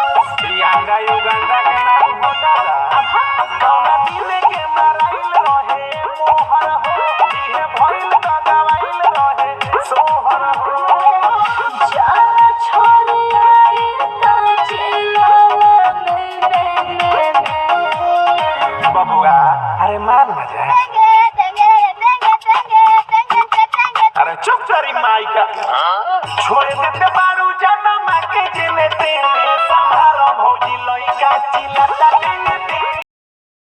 Uganda Uganda के नाम होता कौना दिल के मराइल रहे मोहर हो इहे भइल त गवाइल रहे सोहर हो बबुआ अरे मार ना जाए अरे चुप तेरी माई का छोड़ देते